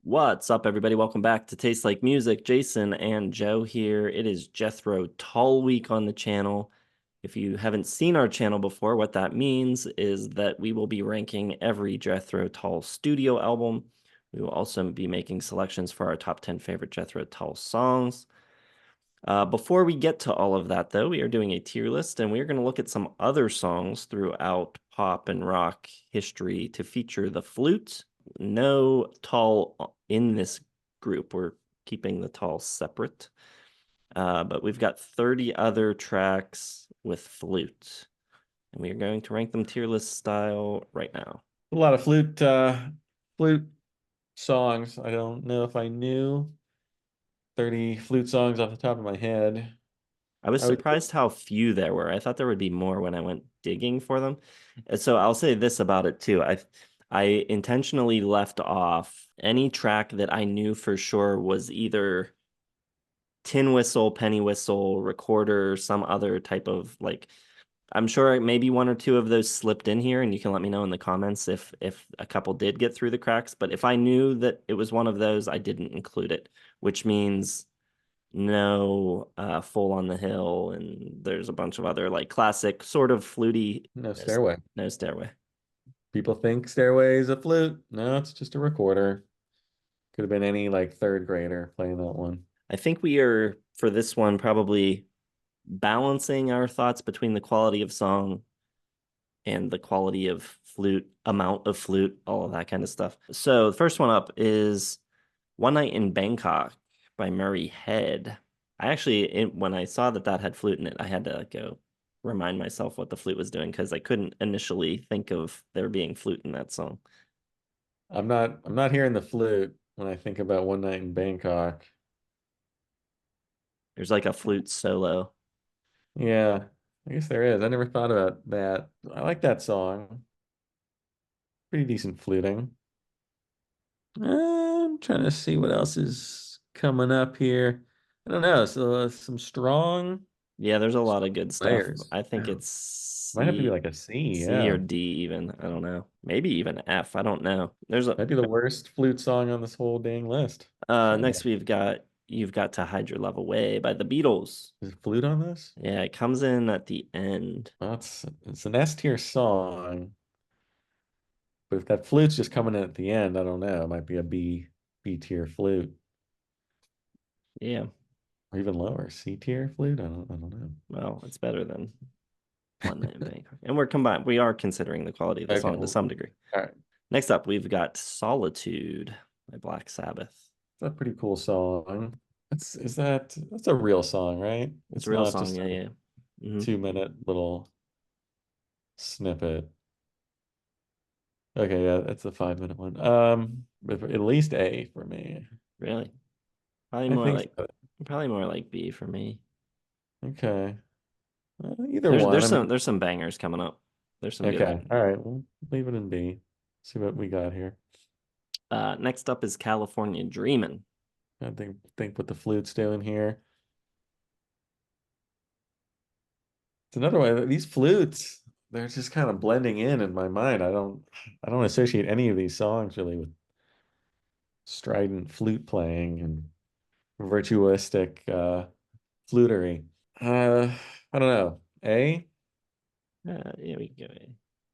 What's up, everybody? Welcome back to Taste Like Music. Jason and Joe here. It is Jethro Tull week on the channel. If you haven't seen our channel before, what that means is that we will be ranking every Jethro Tull studio album. We will also be making selections for our top 10 favorite Jethro Tull songs. Before we get to all of that, though, we are doing a tier list, and we are going to look at some other songs throughout pop and rock history to feature the flute. No Tull in this group. We're keeping the Tull separate. But we've got 30 other tracks with flute, and we are going to rank them tier list style right now. A lot of flute songs. I don't know if I knew 30 flute songs off the top of my head. I was I would surprised how few there were. I thought there would be more when I went digging for them. So I'll say this about it too. I intentionally left off any track that I knew for sure was either tin whistle, penny whistle, recorder, some other type of like I'm sure maybe one or two of those slipped in here, and you can let me know in the comments if a couple did get through the cracks. But if I knew that it was one of those, I didn't include it, which means no Full on the Hill, and there's a bunch of other like classic sort of fluty. No Stairway. No Stairway. People think Stairway is a flute. No, it's just a recorder. Could have been any like third grader playing that one. I think we are for this one probably balancing our thoughts between the quality of song and the quality of flute, amount of flute, all of that kind of stuff. So the first one up is One Night in Bangkok by Murray Head. I actually, when I saw that that had flute in it, I had to go remind myself what the flute was doing because I couldn't initially think of there being flute in that song. I'm not hearing the flute when I think about One Night in Bangkok. There's like a flute solo. Yeah, I guess there is. I never thought about that. I like that song. Pretty decent fluting. I'm trying to see what else is coming up here. I don't know. So some Yeah, there's a lot of good stuff. players. I think Yeah. it's Might have to be like a C. C or Yeah. D even. I don't know. Maybe even F. I don't know. There's a Might be the worst flute song on this whole dang list. Shut next up. we've got You've Got to Hide Your Love Away by the Beatles. Is it flute on this? Yeah, it comes in at the end. Well, it's an S tier song, but if that flute's just coming in at the end, I don't know. It might be a B tier flute, Yeah, or even lower, C tier flute. I don't know. well, it's better than One Night in Bangkok. And we are considering the quality of the Okay. song to Well, some degree. all right. Next up, we've got Solitude by Black Sabbath. It's a pretty cool song. That's a real song, right? It's a It's real not song, just yeah, a yeah. Hmm. 2 minute little snippet. Okay, yeah, that's a 5 minute one. But at least A for me. Really? Probably I more think like so. probably more like B for me. Okay. Either one. There's I mean, some bangers coming up. There's some good okay. bangers. All right. We'll leave it in B. See what we got here. Next up is California Dreamin'. I think what the flute's doing here. It's another way. These flutes, they're just kind of blending in my mind. I don't associate any of these songs really with strident flute playing and virtuistic flutery. I don't know. A? Yeah, we go.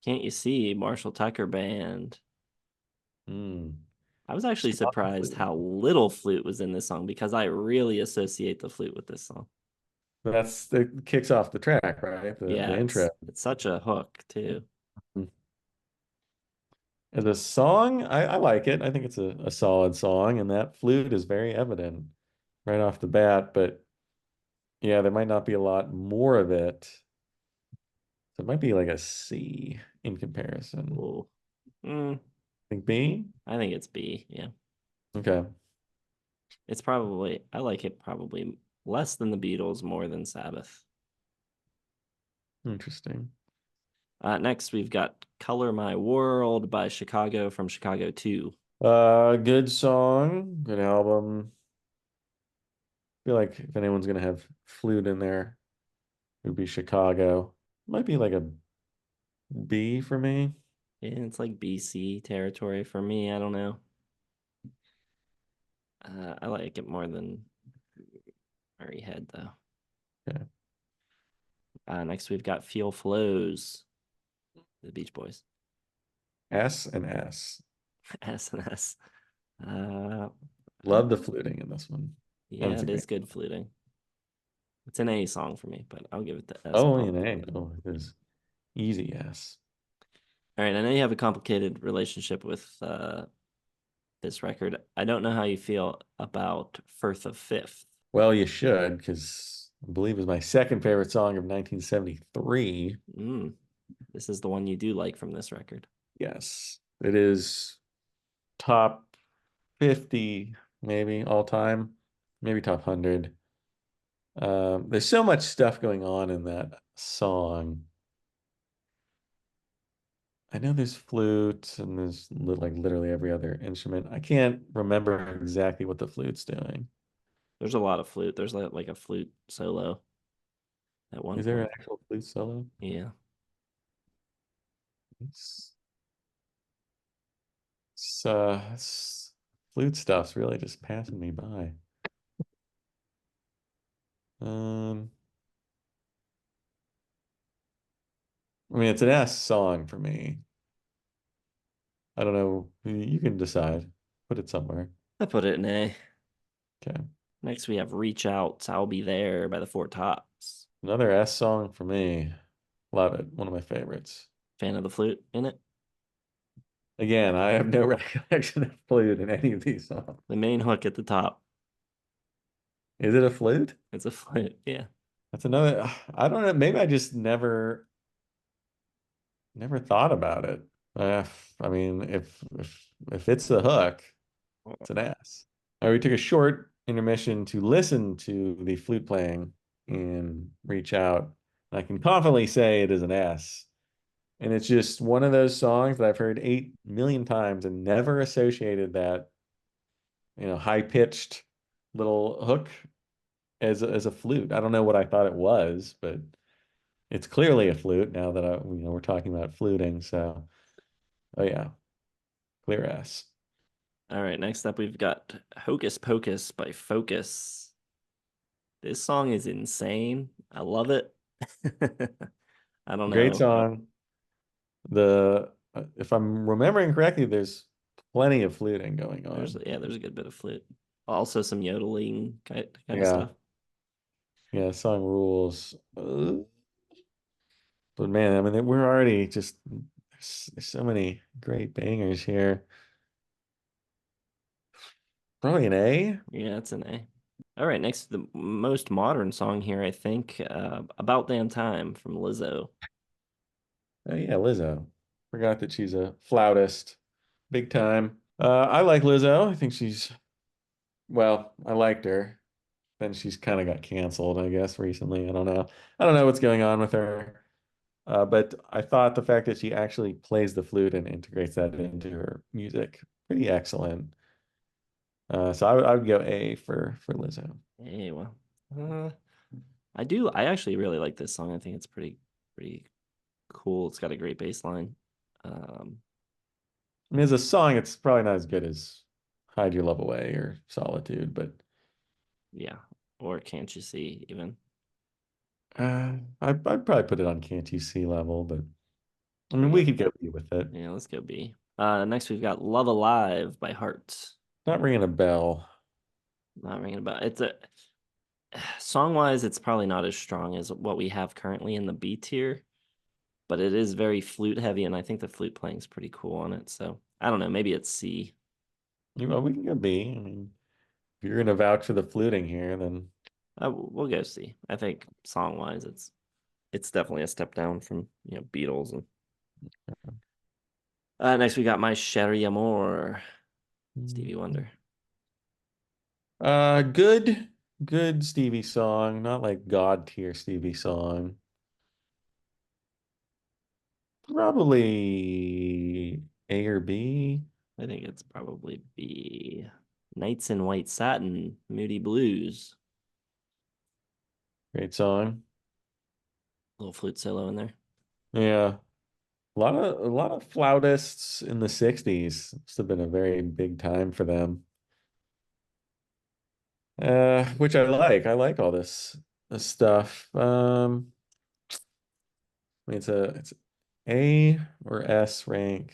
Can't You See Marshall Tucker Band. Hmm. I was actually Strong surprised flute. how little flute was in this song because I really associate the flute with this song. That kicks off the track, right? The Yeah, intro. it's such a hook too. As a song, I like it. I think it's a solid song, and that flute is very evident right off the bat. But yeah, there might not be a lot more of it. So it might be like a C in comparison. Ooh. Mm, Think B? I think it's B. Yeah, Okay. it's probably I like it probably less than the Beatles, more than Sabbath. Interesting. Next, we've got Color My World by Chicago from Chicago 2. Good song, good album. I feel like if anyone's gonna have flute in there, it would be Chicago. Might be like a B for me. Yeah, it's like BC territory for me. I don't know. I like it more than Murray Head, though. Okay. Next, we've got Feel Flows, the Beach Boys. S and S. S and S. Uh, I, Love the fluting in this one. And yeah, it's a it is great. good fluting. It's an A song for me, but I'll give it the S Oh, above and the A. flute. Oh, it is easy S. All right, I know you have a complicated relationship with this record. I don't know how you feel about Firth of Fifth. Well, you should, because I believe it was my second favorite song of 1973. Mm, this is the one you do like from this record. Yes, it is top 50, maybe all time, maybe top 100. There's so much stuff going on in that song. I know there's flute and there's like literally every other instrument. I can't remember exactly what the flute's doing. There's a lot of flute. There's like a flute solo at one Is there an point. actual flute solo? Yeah. It's, flute stuff's really just passing me by. Um, I mean, it's an S song for me. I don't know. You can decide. Put it somewhere. I put it in A. Okay. Next, we have Reach Out, I'll Be There by the Four Tops. Another S song for me. Love it. One of my favorites. Fan of the flute in it? Again, I have no recollection of flute in any of these songs. The main hook at the top. Is it a flute? It's a flute. Yeah. That's another. I don't know. Maybe I just never thought about it. I mean, if it's the hook, it's an S. All right, we took a short intermission to listen to the flute playing and reach out. I can confidently say it is an S. And it's just one of those songs that I've heard 8 million times and never associated that, high pitched little hook as a flute. I don't know what I thought it was, but it's clearly a flute now that we're talking about fluting. So, oh yeah, clear S. All right. Next up, we've got Hocus Pocus by Focus. This song is insane. I love it. I don't Great know. song. If I'm remembering correctly, there's plenty of fluting going on. There's a good bit of flute. Also some yodeling kind of Yeah, stuff. yeah, song rules. But man, I mean, we're already just there's so many great bangers here. Probably an A. Yeah, it's an A. All right, next the most modern song here, I think, About Damn Time from Lizzo. Oh yeah, Lizzo. Forgot that she's a flautist, big time. I like Lizzo. I think I liked her. Then she's kind of got canceled, I guess, recently. I don't know. I don't know what's going on with her. But I thought the fact that she actually plays the flute and integrates that into her music, pretty excellent. So I would go A for Lizzo. Hey, well, uh, I actually really like this song. I think it's pretty cool. It's got a great bass line. Um, I mean, as a song, it's probably not as good as Hide Your Love Away or Solitude, but yeah, or Can't You See even. I'd probably put it on Can't You See level, but I mean, Yeah, we could go B with it. yeah, let's go B. Next we've got Love Alive by Heart. Not ringing a bell. Not ringing about. It's a song wise, it's probably not as strong as what we have currently in the B tier, but it is very flute heavy, and I think the flute playing is pretty cool on it. So I don't know, maybe it's C. We can go B. I mean, if you're gonna vouch for the fluting here, then We'll go C. I think song wise, it's definitely a step down from Beatles and. Next we got My Sherry Amore, Stevie Wonder. good, good Stevie song, not like God tier Stevie song. Probably A or B. I think it's probably B. Nights in White Satin, Moody Blues. Great song. Little flute solo in there. Yeah. A lot of flautists in the 60s. Must have been a very big time for them. Which I like. I like all this stuff. I mean, it's A or S rank,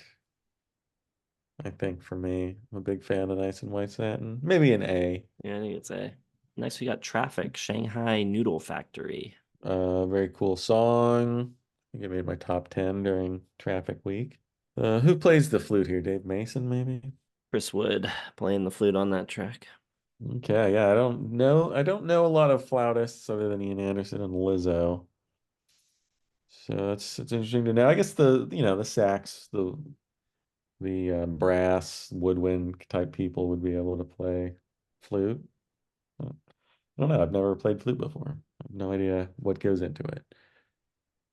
I think for me. I'm a big fan of Nice and White Satin. Maybe an A. Yeah, I think it's A. Next, we got Traffic, Shanghai Noodle Factory. Very cool song. I think it made my top 10 during Traffic Week. Who plays the flute here? Dave Mason, maybe? Chris Wood playing the flute on that track. Okay, yeah, I don't know. I don't know a lot of flautists other than Ian Anderson and Lizzo. So it's interesting to know. I guess the sax, the brass, woodwind type people would be able to play flute. I don't know. I've never played flute before. I have no idea what goes into it.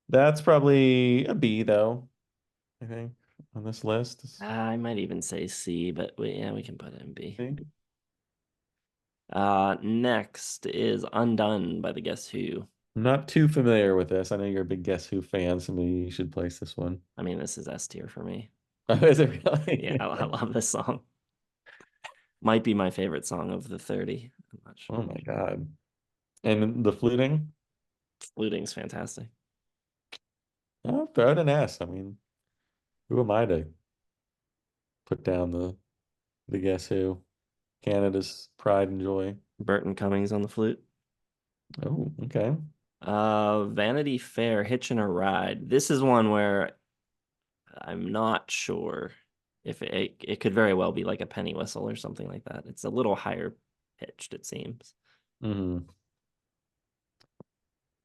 That's probably a B though, I think, on this list. I might even say C, but yeah, we can put it in B. C. Next is Undone by the Guess Who. I'm not too familiar with this. I know you're a big Guess Who fan, so maybe you should place this one. I mean, this is S tier for me. Oh, is it Yeah, really? I love this song. Might be my favorite song of the 30. I'm not sure. Oh my God. And the fluting? Fluting's fantastic. Oh, throw it an S. I mean, who am I to put down the Guess Who? Canada's pride and joy. Burton Cummings on the flute. Oh, okay. Vanity Fair, Hitching a Ride. This is one where I'm not sure if it could very well be like a penny whistle or something like that. It's a little higher pitched, it seems. Hmm.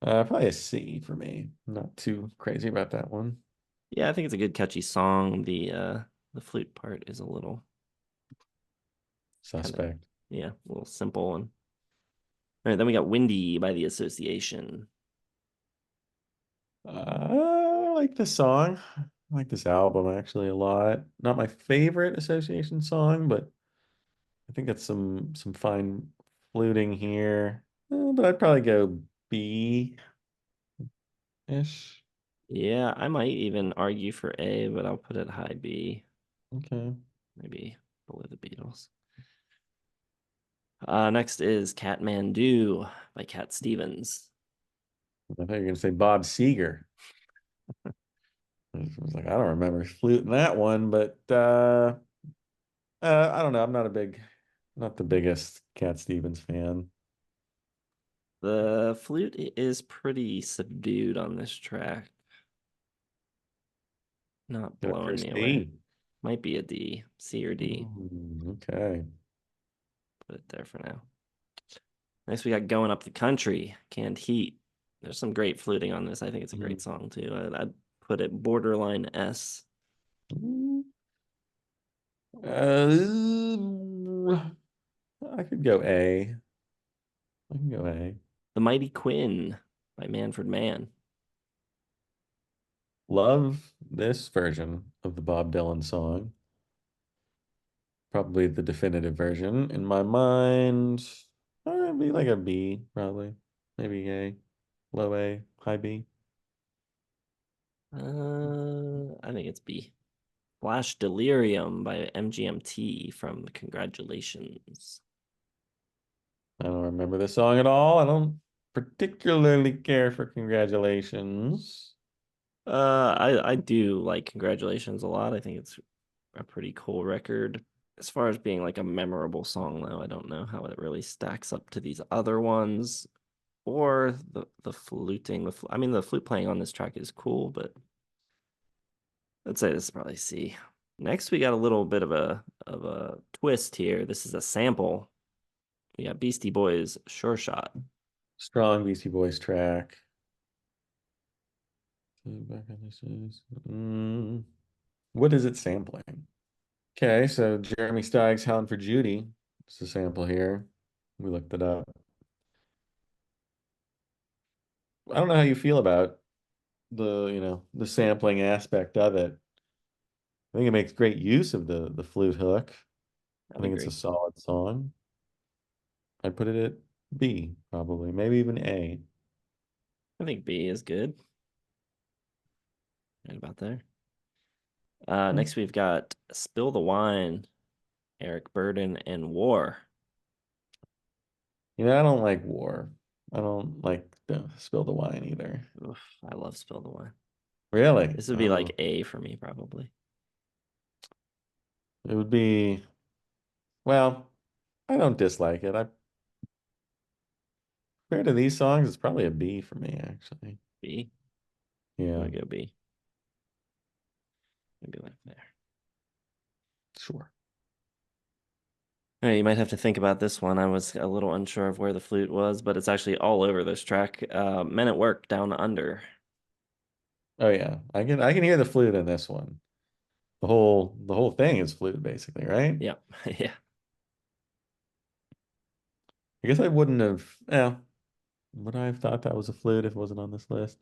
Probably a C for me. Not too crazy about that one. Yeah, I think it's a good catchy song. The flute part is a little kind of, Suspect. yeah, a little simple. And all right, then we got Windy by the Association. I like this song. I like this album actually a lot. Not my favorite Association song, but I think it's some fine fluting here. But I'd probably go B-ish. Yeah, I might even argue for A, but I'll put it high B, Okay. maybe below the Beatles. Next is Catmandu by Cat Stevens. I thought you were gonna say Bob Seger. I was like, I don't remember fluting that one, but I don't know. Not the biggest Cat Stevens fan. The flute is pretty subdued on this track. Not Get a blowing me first away. D. Might be a D, C or D. Okay. Put it there for now. Next, we got Going Up the Country, Canned Heat. There's some great fluting on this. I think it's a great song too. I'd put it borderline S. I could go A. I can go A. The Mighty Quinn by Manfred Mann. Love this version of the Bob Dylan song. Probably the definitive version. In my mind, it'd be like a B, probably. Maybe A. Low A, high B. I think it's B. Flash Delirium by MGMT from Congratulations. I don't remember the song at all. I don't particularly care for Congratulations. I do like Congratulations a lot. I think it's a pretty cool record. As far as being like a memorable song, though, I don't know how it really stacks up to these other ones or the fluting. I mean, the flute playing on this track is cool, but I'd say this is probably C. Next, we got a little bit of a twist here. This is a sample. We got Beastie Boys' Sure Shot. Strong Beastie Boys track. Mm, what is it sampling? Okay, so Jeremy Steig's Howlin' for Judy. It's a sample here. We looked it up. I don't know how you feel about the sampling aspect of it. I think it makes great use of the flute hook. I I would think it's a agree. solid song. I'd put it at B, probably, maybe even A. I think B is good. Right about there. Okay. Next, we've got Spill the Wine, Eric Burden, and War. I don't like war. I don't like the spill the wine either. Oof, I love Spill the Wine. Really? This would be like Oh, A for me, probably. it would be, well, I don't dislike it. I compared to these songs, it's probably a B for me, actually. B. I'm Yeah, gonna go B. Maybe like there. sure. All right, you might have to think about this one. I was a little unsure of where the flute was, but it's actually all over this track. Men at Work, Down Under. Oh yeah, I can hear the flute in this one. The whole thing is flute basically, right? Yep. Yeah. I guess I wouldn't have, yeah, would I have thought that was a flute if it wasn't on this list?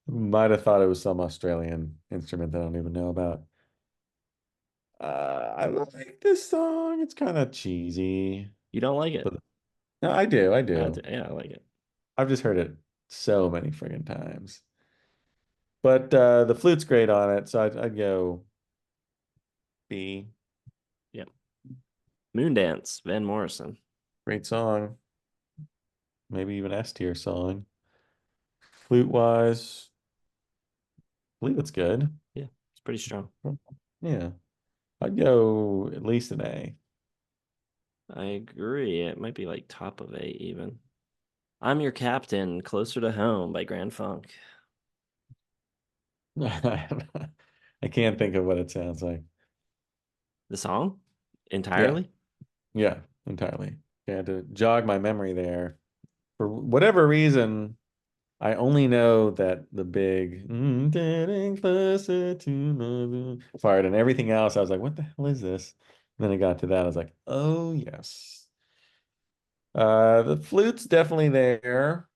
Might have thought it was some Australian instrument that I don't even know about. I like this song. It's kind of cheesy, You don't like it? but no, I do. I do. Yeah, I like it. I've just heard it so many friggin' times. But the flute's great on it, so I'd go B. Yep. Moondance, Van Morrison. Great song. Maybe even S tier song. Flute wise, I believe it's good. Yeah, it's pretty strong. Yeah. I'd go at least an A. I agree. It might be like top of A even. I'm Your Captain, Closer to Home by Grand Funk. I can't think of what it sounds like. The song Yeah, entirely? yeah, entirely. I had to jog my memory there. For whatever reason, I only know that the big getting closer to part and everything else. I was like, what the hell is this? And then I got to that. I was like, oh yes. The flute's definitely there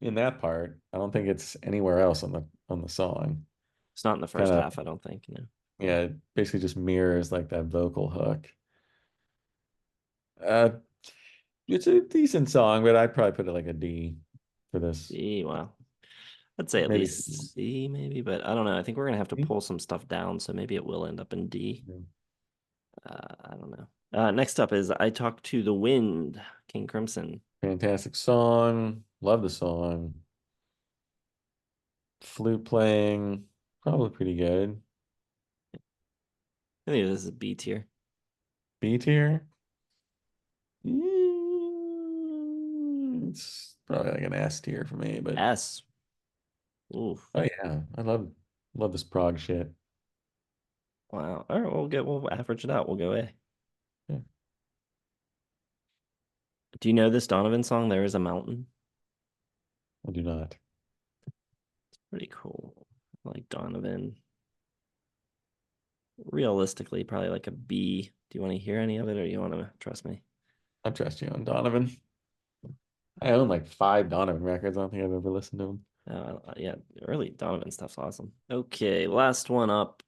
in that part. I don't think it's anywhere else on the song. It's not in the Kind first of, half, I don't think, no. yeah, it basically just mirrors like that vocal hook. Uh, it's a decent song, but I'd probably put it like a D for this. C, wow. I'd say at Maybe least C, maybe, but I don't know. I think we're gonna have to C. pull some stuff down, so maybe it will end up in D. Yeah. I don't know. Next up is I Talk to the Wind, King Crimson. Fantastic song. Love the song. Flute playing, probably pretty good. I think this is B tier. B tier. It's probably like an S tier for me, but S. Oof. oh yeah, I love this prog shit. Wow. All right, we'll average it out. We'll go A. Yeah, Do you know this Donovan song? There is a mountain. I do not. Pretty cool. I like Donovan. Realistically, probably like a B. Do you want to hear any of it or you want to trust me? I trust you on Donovan. I own like 5 Donovan records. I don't think I've ever listened to them. Yeah, early Donovan stuff's awesome. Okay, last one up.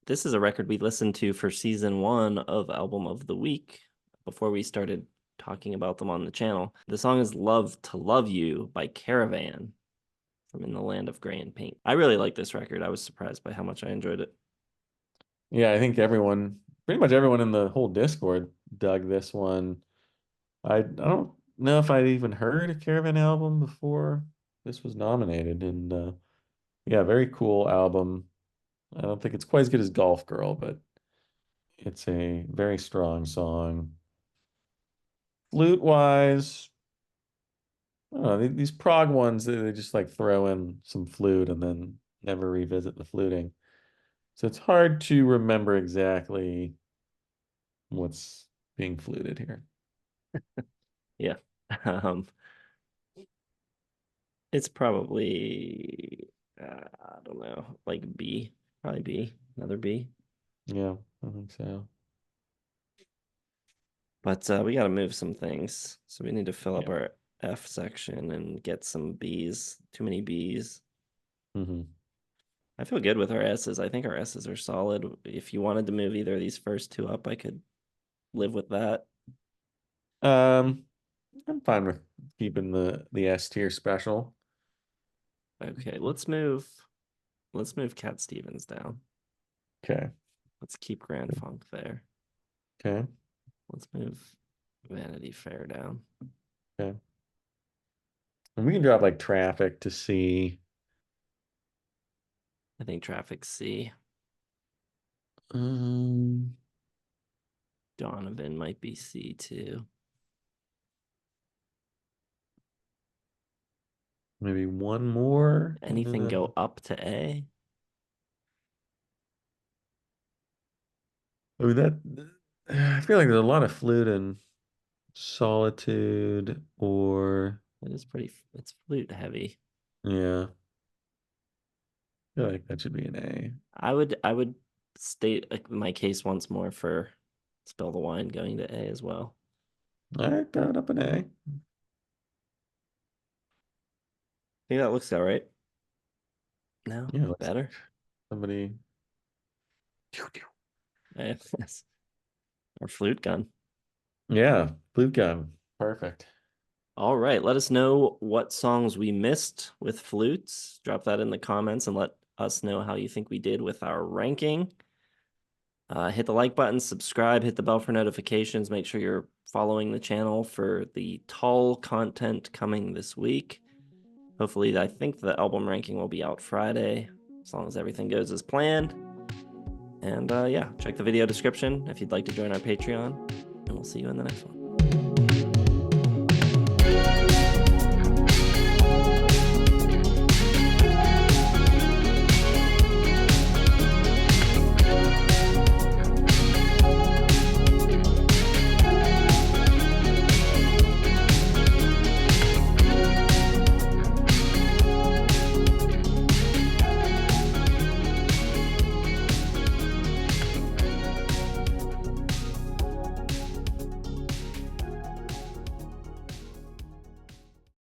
This is a record we listened to for season one of Album of the Week before we started talking about them on the channel. The song is Love to Love You by Caravan from In the Land of Gray and Pink. I really like this record. I was surprised by how much I enjoyed it. Yeah, I think pretty much everyone in the whole Discord dug this one. I don't know if I'd even heard a Caravan album before this was nominated, and yeah, very cool album. I don't think it's quite as good as Golf Girl, but it's a very strong song. Flute wise, I don't know, these prog ones, they just like throw in some flute and then never revisit the fluting. So it's hard to remember exactly what's being fluted here. Yeah. Um, it's probably I don't know, like B, probably B, another B. Yeah, I think so. But we got to move some things, so we need to fill up Yeah. our F section and get some Bs. Too many Bs. Hmm. I feel good with our S's. I think our S's are solid. If you wanted to move either of these first two up, I could live with that. Um, I'm fine with keeping the S tier special. Okay, let's move Cat Stevens down. Okay. Let's keep Grand Funk there. Okay. Let's move Vanity Fair down. Okay. And we can drop like Traffic to C. I think Traffic C. Um, Donovan might be C too. maybe one more. And Anything go up to A? I mean that I feel like there's a lot of Flute and Solitude or It is pretty, it's flute heavy. yeah. I feel like that should be an A. I would state like my case once more for Spill the Wine going to A as well. All right, got it up an A. I think that looks all right. No, Yeah, looks better. somebody. Yes. Or flute gun. Yeah, Flute Gun. Perfect. All right, let us know what songs we missed with flutes. Drop that in the comments and let us know how you think we did with our ranking. Hit the like button, subscribe, hit the bell for notifications. Make sure you're following the channel for the Tull content coming this week. Hopefully, I think the album ranking will be out Friday, as long as everything goes as planned. And yeah, check the video description if you'd like to join our Patreon, and we'll see you in the next one.